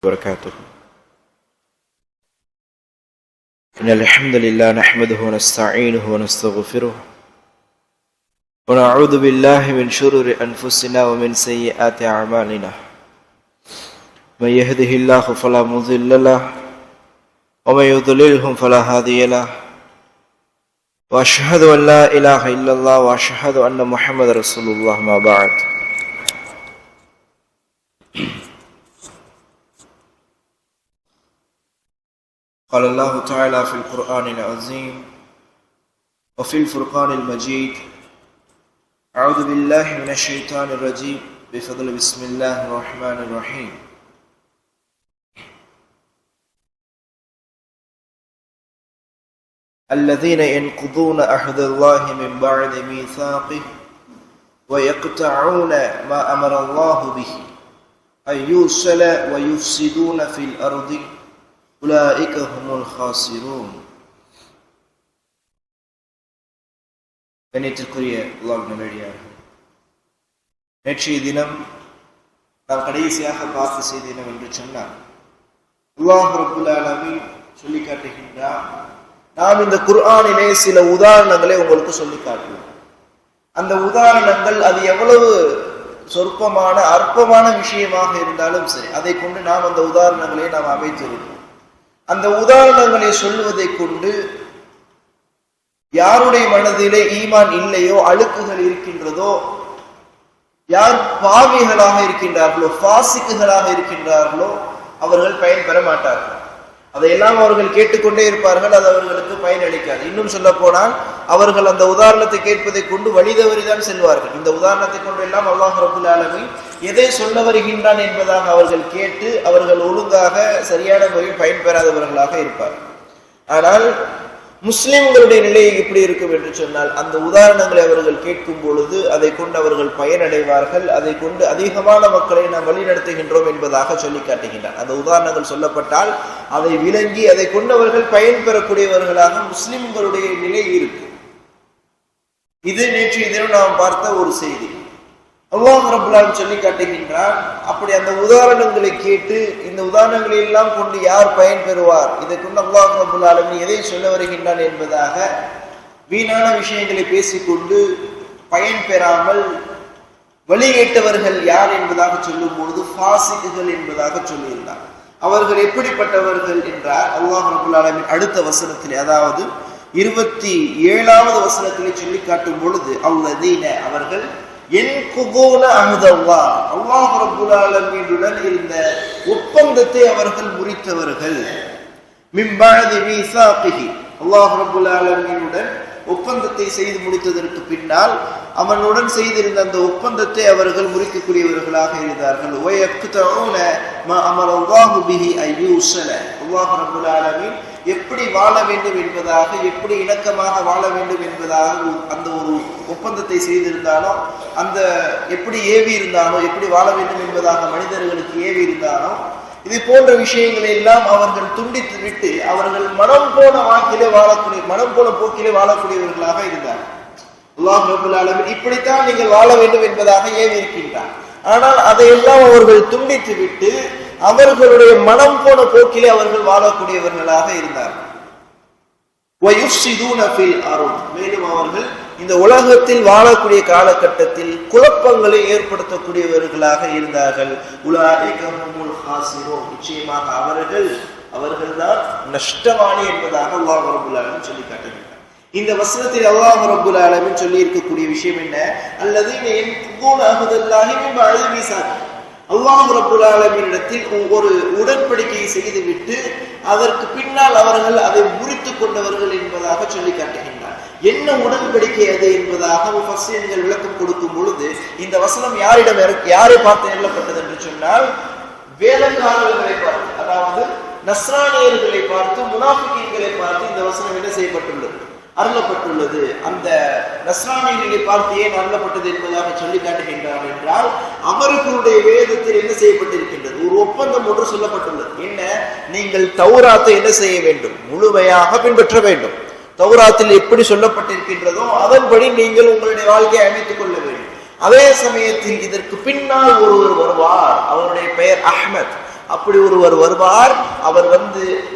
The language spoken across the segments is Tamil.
وبركاته. إن الحمد لله نحمده ونستعينه ونستغفره ونعوذ بالله من شرور أنفسنا ومن سيئات أعمالنا. من يهده الله فلا مضل له ومن يضلله فلا هادي له. وأشهد أن لا إله إلا الله وأشهد أن محمد رسول الله. ما بعد. قال الله تعالى في القرآن العظيم وفي الفرقان المجيد: أعوذ بالله من الشيطان الرجيم بفضل بسم الله الرحمن الرحيم. الذين ينقضون عهد الله من بعد ميثاقه ويقطعون ما أمر الله به أن يوصل ويفسدون في الأرض أولئك هم الخاسرون. கண்ணியத்திற்குரிய அல்லாஹ் நல்லடியார்களே, நேற்றைய தினம் நாம் கடைசியாக பார்த்த செய்தி என்னவென்று சொன்னால், அல்லாஹ் ரப்புல் ஆலமீன் சொல்லி காட்டுகின்றார், நாம் இந்த குர்ஆனிலே சில உதாரணங்களை உங்களுக்கு சொல்லி காட்டுவோம். அந்த உதாரணங்கள் அது எவ்வளவு சொற்பமான அற்பமான விஷயமாக இருந்தாலும் சரி, அதை கொண்டு நாம் அந்த உதாரணங்களை நாம் அமைத்திருப்போம். அந்த உதாரணங்களை சொல்லுவதை கொண்டு யாருடைய மனதிலே ஈமான் இல்லையோ, அழுக்குகள் இருக்கின்றதோ, யார் பாவிகளாக இருக்கின்றார்களோ, ஃபாசிக்குகளாக இருக்கின்றார்களோ, அவர்கள் பயன்பெற மாட்டார்கள். அதையெல்லாம் அவர்கள் கேட்டுக்கொண்டே இருப்பார்கள், அது அவர்களுக்கு பயனளிக்காது. இன்னும் சொல்ல போனால், அவர்கள் அந்த உதாரணத்தை கேட்பதை கொண்டு வழிதவறிதான் செல்வார்கள். இந்த உதாரணத்தை கொண்டு எல்லாம் அல்லாஹ் ரப்புல் ஆலமீன் எதை சொல்ல வருகின்றான் என்பதாக அவர்கள் கேட்டு அவர்கள் ஒழுங்காக சரியான முறையில் பயன்பெறாதவர்களாக இருப்பார்கள். ஆனால் முஸ்லிம்களுடைய நிலை எப்படி இருக்கும் என்று சொன்னால், அந்த உதாரணங்களை அவர்கள் கேட்கும் பொழுது அதை கொண்டு அவர்கள் பயனடைவார்கள். அதை கொண்டு அதிகமான மக்களை நாம் வழிநடத்துகின்றோம் என்பதாக சொல்லி காட்டுகின்றார். அந்த உதாரணங்கள் சொல்லப்பட்டால் அதை விளங்கி அதை கொண்டு அவர்கள் பயன்பெறக்கூடியவர்களாக முஸ்லிம்களுடைய நிலை இருக்கு. இது நேற்றைய தினம் நாம் பார்த்த ஒரு செய்தி. அல்லாஹ் ரப்புல் ஆலமீன் சொல்லி காட்டுகின்றார், அப்படி அந்த உதாரணங்களை கேட்டு இந்த உதாரணங்களை எல்லாம் கொண்டு யார் பயன்பெறுவார், இதை கொண்டு அல்லாஹ் ரப்புல் ஆலமீன் எதை சொல்ல வருகின்றான் என்பதாக வீணான விஷயங்களை பேசிக்கொண்டு பயன்பெறாமல் வழிகேட்டவர்கள் யார் என்பதாக சொல்லும் பொழுது ஃபாசிக்குகள் என்பதாக சொல்லியிருந்தார். அவர்கள் எப்படிப்பட்டவர்கள் என்றால், அல்லாஹ் ரப்புல் ஆலமீன் அடுத்த வசனத்திலே, அதாவது 27வது வசனத்திலே சொல்லி காட்டும் பொழுது, அல்லதீன அவர்கள் அல்லாஹ் ரப்புல் ஆலமீனுடன் இருந்த ஒப்பந்தத்தை அவர்கள் முறித்தவர்கள். மின் பஅதி மீசாகிஹி, அல்லாஹ் ரப்புல் ஆலமீனுடன் ஒப்பந்தத்தை செய்து முடித்ததற்கு பின்னால் அவனுடன் செய்திருந்த அந்த ஒப்பந்தத்தை அவர்கள் முறிக்கக்கூடியவர்களாக இருந்தார்கள். வயக்தஊன மா அமரல்லாஹு பிஹி அய்யூஸல, அல்லாஹ் ரப்புல் ஆலமீன் எப்படி வாழ வேண்டும் என்பதாக, எப்படி இணக்கமாக வாழ வேண்டும் என்பதாக அந்த ஒரு ஒப்பந்தத்தை செய்திருந்தானோ, அந்த எப்படி ஏவி இருந்தானோ, எப்படி வாழ வேண்டும் என்பதாக மனிதர்களுக்கு ஏவி இருந்தானோ, இது போன்ற விஷயங்களை எல்லாம் அவர்கள் துண்டித்து விட்டு அவர்கள் மனம் போன வாக்கிலே வாழக்கூடிய, மனம் போன போக்கிலே வாழக்கூடியவர்களாக இருந்தார்கள். அல்லாஹ் ரப்புல் ஆலமீன் இப்படித்தான் நீங்கள் வாழ வேண்டும் என்பதாக ஏவி இருக்கின்றார். ஆனால் அதையெல்லாம் அவர்கள் துண்டித்து விட்டு அவர்களுடைய மனம் போன போக்கிலே அவர்கள் வாழக்கூடியவர்களாக இருந்தார்கள். மேலும் அவர்கள் இந்த உலகத்தில் வாழக்கூடிய காலகட்டத்தில் குழப்பங்களை ஏற்படுத்தக்கூடியவர்களாக இருந்தார்கள். நிச்சயமாக அவர்கள்தான் நஷ்டவாளி என்பதாக அல்லாஹ் ரப்புல் ஆலமீன் சொல்லி காட்டுகிறார். இந்த வசனத்தில் அல்லாஹ் ரப்புல் ஆலமீன் சொல்லி இருக்கக்கூடிய விஷயம் என்ன? அல்லதீன யன்குதூன அஹ்தல்லாஹி மின் பஅதி மீசாகிஹி, அல்லாஹ் ரப்புல் ஆலமீனிடத்தில் ஒரு உடன்படிக்கையை செய்துவிட்டு அதற்கு பின்னால் அவர்கள் அதை முறித்துக் கொண்டவர்கள் என்பதாக சொல்லி காட்டுகின்றார். என்ன உடன்படிக்கை அது என்பதாக முஃபஸ்ஸிரீன்கள் விளக்கம் கொடுக்கும் பொழுது, இந்த வசனம் யாரை பார்த்து எழுதப்பட்டது என்று சொன்னால், வேதக்காரர்களை பார்த்து, அதாவது நஸ்ரானியர்களை பார்த்து, முனாஃபிகீன்களை பார்த்து இந்த வசனம் என்ன செய்யப்பட்டுள்ளது, அருளப்பட்டுள்ளது. அந்த நஸ்ரானியர்களை பார்த்து ஏன் அருளப்பட்டது என்பதாக சொல்லி காட்டுகின்றார் என்றால், அவர்களுடைய வேதத்தில் என்ன செய்யப்பட்டிருக்கின்றது, ஒரு ஒப்பந்தம் ஒன்று சொல்லப்பட்டுள்ளது. என்ன? நீங்கள் தௌராத்தை என்ன செய்ய வேண்டும், முழுமையாக பின்பற்ற வேண்டும். தௌராத்தில் எப்படி சொல்லப்பட்டிருக்கின்றதோ அதன்படி நீங்கள் உங்களுடைய வாழ்க்கையை அமைத்துக் கொள்ள வேண்டும். அதே சமயத்தில் இதற்கு பின்னால் ஒருவர் வருவார், அவருடைய பெயர் அஹ்மத். அப்படி ஒருவர் வருவார். அவர்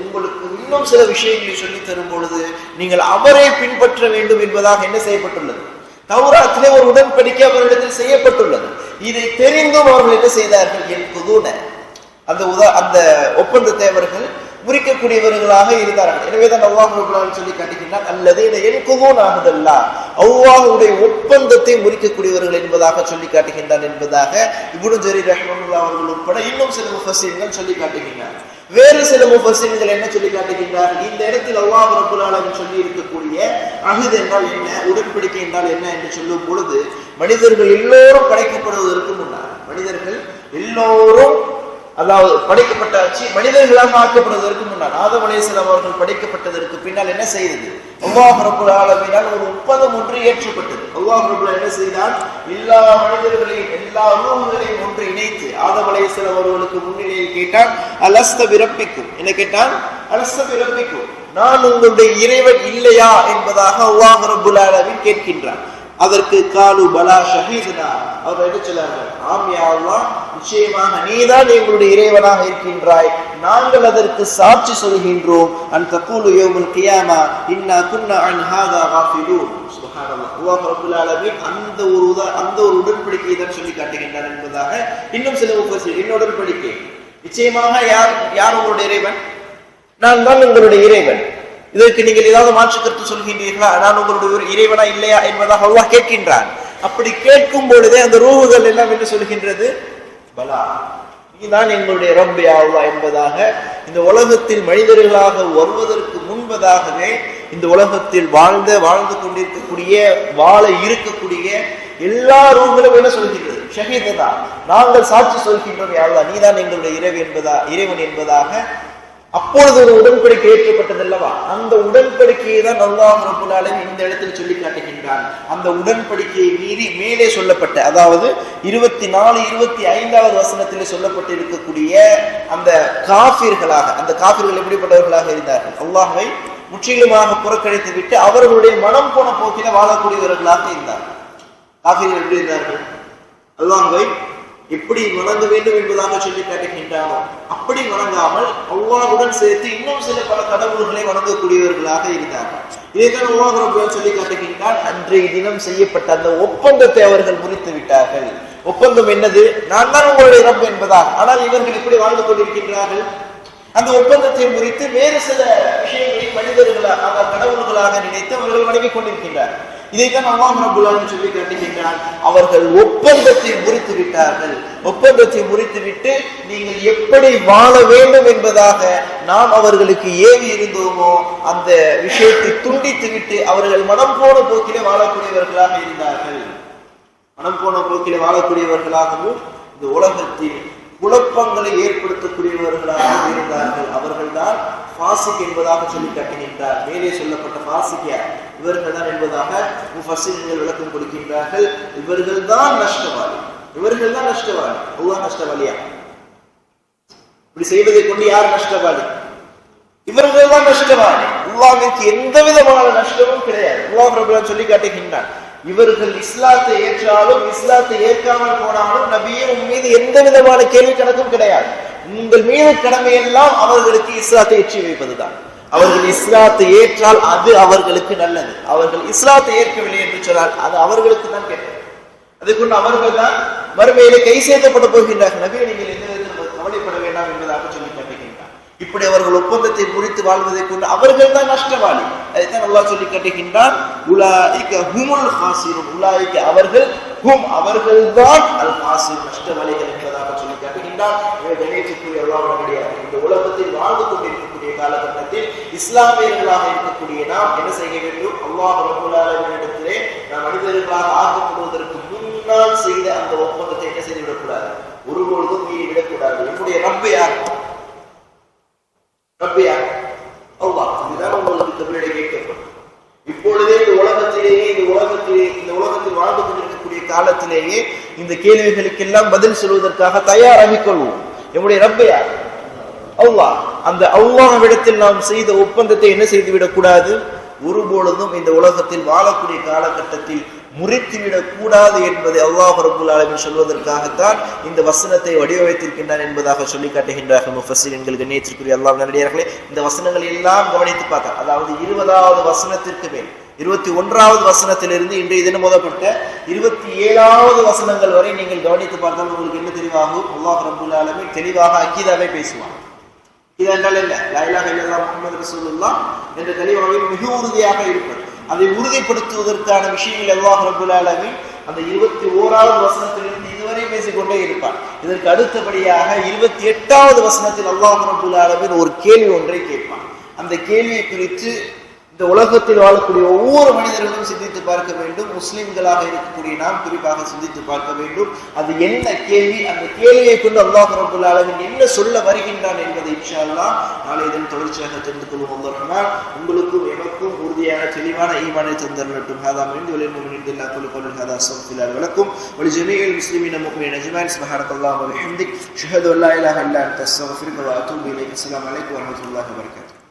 உங்களுக்கு இன்னும் சில விஷயங்களை சொல்லி தரும் பொழுது நீங்கள் அவரை பின்பற்ற வேண்டும் என்பதாக என்ன செய்யப்பட்டுள்ளது? தௌராத்திலே ஒரு உடன்படிக்கை அவரிடத்தில் செய்யப்பட்டுள்ளது. இதை தெரிந்தும் அவர்கள் என்ன செய்தார்கள்? அந்த ஒப்பந்தத்தை அவர்கள் முறிக்கக்கூடியவர்களாக இருந்தார்கள். எனவேதான் அல்லாஹ் ரப்பல் ஆலமீன் சொல்லி காட்டுகின்றான், அல்லதீன யன்குதூன அஹ்தல்லாஹ், அல்லாஹ்வுடைய ஒப்பந்தத்தை முறிக்கக்கூடியவர்கள் என்பதாக சொல்லி காட்டுகின்றான் என்பதாக இப்னு ஜரீர் ரஹ்மத்துல்லாஹி அவர்கள் உட்பட இன்னும் சில முஃபஸ்ஸிர்கள் சொல்லி காட்டுகின்றனர். வேறு சில முஃபஸ்ஸிர்கள் என்ன சொல்லி காட்டுகின்றார்கள்? இந்த இடத்தில் அல்லாஹ் ரப்பல் ஆலமீன் சொல்லி இருக்கக்கூடிய அஹ்த் என்றால் என்ன, உடன்படிக்கை என்றால் என்ன என்று சொல்லும் பொழுது, மனிதர்கள் எல்லோரும் படைக்கப்படுவதற்கு முன்னால், மனிதர்கள் எல்லோரும் அதாவது படைக்கப்பட்டாச்சு மனிதர்களாக ஆக்கப்படுவதற்கு முன்னால், ஆதம் அலைஹிஸ்ஸலாம் அவர்கள் படைக்கப்பட்டதற்கு பின்னால் என்ன செய்தது? அல்லாஹ் ரப்பல் ஆலமீனால் ஒரு ஒப்பந்தம் ஒன்று ஏற்றப்பட்டது. அல்லாஹ் ரப்பல் என்ன செய்தான்? எல்லா மனிதர்களையும் எல்லா ரூஹுகளையும் ஒன்று இணைத்து ஆதம் அலைஹிஸ்ஸலாம் அவர்களுக்கு முன்னிலையில் கேட்டான், அலஸ்த பிரப்பிக்கும், என்ன கேட்டான்? அலஸ்த பிரப்பிக்கும், நான் உங்களுடைய இறைவன் இல்லையா என்பதாக அல்லாஹ் ரப்பல் ஆலமீன் கேட்கின்றான். அதற்கு காலு பலா ஷஹீதுனா, அவர் என்ன சொன்னார்கள்? ஆம் யா அல்லாஹ், நிச்சயமாக நீதான் எங்களுடைய இறைவனாக இருக்கின்றாய், நாங்கள் அதற்கு சாட்சி சொல்கின்றோம். அன் தகூலு யௌமுல் கியாமா இன்னா குன்னா அன் ஹாதா காஃபிலூன். சுப்ஹானல்லாஹ். அல்லாஹ் ரப்பல் ஆலமீன் அந்த ஒரு உடன்படிக்கையை தான் சொல்லி காட்டுகின்றார் என்பதாக இன்னும் சில முஃபஸ்ஸிர் உடன்படிக்கை. நிச்சயமாக யார் உங்களுடைய இறைவன்? நான் தான் உங்களுடைய இறைவன். இதற்கு நீங்கள் ஏதாவது மாற்று கருத்து சொல்கின்றீர்களா? நான் உங்களுடைய ஒரு இறைவனா இல்லையா என்பதாக அல்லாஹ் கேட்கின்றான். அப்படி கேட்கும் பொழுதே அந்த ரூஹுகள் எல்லாம் என்ன சொல்கின்றது? பலா, நீதான் எங்களுடைய ரப் யா அல்லாஹ் என்பதாக இந்த உலகத்தில் மனிதர்களாக வருவதற்கு முன்பதாகவே இந்த உலகத்தில் வாழ்ந்து கொண்டிருக்கக்கூடிய வாழ இருக்கக்கூடிய எல்லா ரூஹுகளும் என்ன சொல்கின்றது? ஷஹீதா, நாங்கள் சாட்சி சொல்கின்றோம் யா அல்லாஹ், நீதான் எங்களுடைய இறைவன் என்பதாக. அப்பொழுது ஒரு உடன்படிக்கை ஏற்றப்பட்டதல்லவா, அந்த உடன்படிக்கையை தான் அல்லாஹ் ரப்பல் ஆலமீன் இந்த இடத்தில் சொல்லி காட்டுகின்றான். அந்த உடன்படிக்கையை மீறி மேலே சொல்லப்பட்ட, அதாவது 24, 25வது வசனத்திலே சொல்லப்பட்டு இருக்கக்கூடிய அந்த காஃபிர்களாக, அந்த காஃபிர்கள் எப்படிப்பட்டவர்களாக இருந்தார்கள்? அல்லாஹ்வை முற்றிலுமாக புறக்கணித்து விட்டு அவர்களுடைய மனம் போன போக்கில வாழக்கூடியவர்களாக இருந்தார்கள். காஃபிர்கள் எப்படி இருந்தார்கள்? அல்லாஹ்வை எப்படி வணங்க வேண்டும் என்பதாக சொல்லி காட்டுகின்றானோ அப்படி வணங்காமல் அல்லாஹ்வுடன் சேர்த்து இன்னும் சில பல கடவுள்களை வணங்கக்கூடியவர்களாக இருந்தார்கள். இதைத்தான் அல்லாஹ் ரப்பல் சொல்லி காட்டுகின்றான். அன்றைய தினம் செய்யப்பட்ட அந்த ஒப்பந்தத்தை அவர்கள் முறித்து விட்டார்கள். ஒப்பந்தம் என்னது? நான் தான் உங்களுடைய ரப் என்பதாக. ஆனால் இவர்கள் இப்படி வாழ்ந்து கொண்டிருக்கின்றார்கள். அந்த ஒப்பந்தத்தை முறித்து வேறு சில விஷயங்களை மனிதர்களாக கடவுள்களாக நினைத்து அவர்கள் வணங்கிக் கொண்டிருக்கின்றார்கள். இதைத்தான் அல்லாஹ் ரப்பல் ஆலமீன் சொல்லி காட்டுகின்றான். அவர்கள் ஒப்பந்தத்தை முறித்து விட்டார்கள். ஒப்பந்தத்தை முறித்துவிட்டு நீங்கள் எப்படி வாழ வேண்டும் என்பதாக நாம் அவர்களுக்கு ஏவி இருந்தோமோ அந்த விஷயத்தை துண்டித்து விட்டு அவர்கள் மனம் போன போக்கிலே வாழக்கூடியவர்களாக இருந்தார்கள். மனம் போன போக்கிலே வாழக்கூடியவர்களாகவும் இந்த உலகத்தில் குழப்பங்களை ஏற்படுத்தக்கூடியவர்களாக இருந்தார்கள். அவர்கள்தான் ஃபாசிக் என்பதாக சொல்லி காட்டுகின்றார். மேலே சொல்லப்பட்ட ஃபாசிக் யார்? இவர்கள் தான் என்பதாக முஃபஸ்ஸிர்கள் விளக்கம் கொடுக்கின்றார்கள். இவர்கள் தான் நஷ்டவாளி. அல்லாஹ் நஷ்டவாளியா? இப்படி செய்வதை கொண்டு யார் நஷ்டவாளி? இவர்கள் தான் நஷ்டவாளி. அல்லாஹ்விற்கு எந்த விதமான நஷ்டமும் கிடையாது. அல்லாஹ் ரப்பல் சொல்லி காட்டுகின்றான், இவர்கள் இஸ்லாத்தை ஏற்றாலும் இஸ்லாத்தை ஏற்காமல் போனாலும் நபியே உன் மீது எந்த விதமான கேள்வி கணக்கும் கிடையாது. உங்கள் மீது கடமையெல்லாம் அவர்களுக்கு இஸ்லாத்தை ஏற்றி வைப்பதுதான். அவர்கள் இஸ்லாத்தை ஏற்றால் அது அவர்களுக்கு நல்லது. அவர்கள் இஸ்லாத்தை ஏற்கவில்லை என்று சொன்னால் அது அவர்களுக்கு தான் கெட்டது. அதை கொண்டு அவர்கள் தான் மறுமையிலே கை சேர்க்கப்பட போகின்றார்கள். நபியை நீங்கள் எந்த விதத்தில் கவலைப்பட வேண்டாம் என்பதாக சொல்லி காட்டுகின்றார். இப்படி அவர்கள் ஒப்பந்தத்தை முறித்து வாழ்வதை கொண்டு அவர்கள் தான் நஷ்டவாளி. அதைத்தான் அல்லாஹ் சொல்லி காட்டுகின்றான், உலாயிக ஹுமுல் ஹாசிரூன், உலாயிக அவர்கள் தான் அல் ஹாசிர் நஷ்டவாளிகள் என்பதாக சொல்லி காட்டுகின்றான். கணேசக்குரிய அல்லாஹ்வுடைய இந்த உலகத்தில் வாழ்ந்து கொண்டிருக்கக்கூடிய காலகட்டத்தில் இஸ்லாமியர்களாக இருக்கக்கூடிய நாம் என்ன செய்ய வேண்டும்? அல்லாஹ் ரப்பல் ஆலமீனிடத்திலே நாம் மனிதர்களாக ஆக்கப்படுவதற்கு முன்னால் செய்த அந்த ஒப்பந்தத்தை என்ன செய்து விடக்கூடாது? ஒருபொழுதும் மீறி விடக்கூடாது. என்னுடைய ரப் யார்? அல்லாஹ். இதுதான் உங்களுக்கு தமிழிலே கேட்கப்படும். இப்பொழுதே இந்த உலகத்தில் வாழ்ந்து கொண்டிருக்கக்கூடிய காலத்திலேயே இந்த கேள்விகளுக்கெல்லாம் பதில் சொல்வதற்காக தயாராகிக் கொள்வோம். நம்முடைய ரப் யார்? அல்லாஹ். அந்த அல்லாஹ்விடத்தில் நாம் செய்த ஒப்பந்தத்தை என்ன செய்து விடக்கூடாது? ஒருபொழுதும் இந்த உலகத்தில் வாழக்கூடிய காலகட்டத்தில் முறித்துவிடக் கூடாது என்பதை அல்லாஹ் ரப்பல் ஆலமீன் சொல்வதற்காகத்தான் இந்த வசனத்தை வடிவமைத்திருக்கின்றான் என்பதாக சொல்லி காட்டுகின்றார்கள் முஃபஸ்ஸிரீன்கள். கண்ணியத்திற்குரிய அல்லாஹ் நல்லடியார்களே, இந்த வசனங்கள் எல்லாம் கவனித்து பார்த்தால், அதாவது 20வது வசனத்திற்கு மேல் 21வது வசனத்திலிருந்து இன்றைய தினம் முதற்பட்ட 27வது வசனங்கள் வரை நீங்கள் கவனித்து பார்த்தால் உங்களுக்கு என்ன தெளிவாகும்? அல்லாஹ் ரப்பல் ஆலமீன் தெளிவாக அக்கீதாவை பேசுவான். இது என்றால் என்ன? லா இலாஹ இல்லல்லாஹ் முஹம்மது ரசூலுல்லாஹ் என்ற தெளிவாக மிக உறுதியாக இருப்பது. அதை உறுதிப்படுத்துவதற்கான விஷயங்கள் அல்லாஹ் ரப்பல் ஆலமீன் அந்த 21வது வசனத்திலிருந்து இதுவரை பேசிக்கொண்டே இருப்பான். இதற்கு அடுத்தபடியாக 28வது வசனத்தில் அல்லாஹ் ரப்பல் ஆலமீன் ஒரு கேள்வி ஒன்றை கேட்பான். அந்த கேள்வியை குறித்து இந்த உலகத்தில் வாழக்கூடிய ஒவ்வொரு மனிதர்களும் சிந்தித்து பார்க்க வேண்டும். முஸ்லிம்களாக இருக்கக்கூடிய நாம் குறிப்பாக சிந்தித்து பார்க்க வேண்டும். அது என்ன கேள்வி, அந்த கேள்வியை கொண்டு அல்லாஹ் ரப்பல் ஆலமீன் என்ன சொல்ல வருகின்றான் என்பதை இன்ஷா அல்லாஹ் நாளைய தினம் தொடர்ச்சியாக தெரிந்து கொள்வோம். அல்லாஹ் உங்களுக்கும் எனக்கும் உறுதியான தெளிவான ஈமானை தந்தரட்டும். ஹாதா மின் வலிமுமின் பில்லாஹ் குல் கவுலு ஹாதா அஸ்தக்ஃபிருல்லாஹ் வலக்கும் வ லிஜமீஇல் முஸ்லிமீன முஃமினீன அஜ்மாஈன். சுப்ஹானக்கல்லாஹு வ பிஹம்திக் அஷ்ஹது அன் லா இலாஹா இல்லா அன்த அஸ்தக்ஃபிருக வ அத்தூபு இலைக். அஸ்ஸலாமு அலைக்கும் வ ரஹ்மத்துல்லாஹி வ பரகாத்துஹு.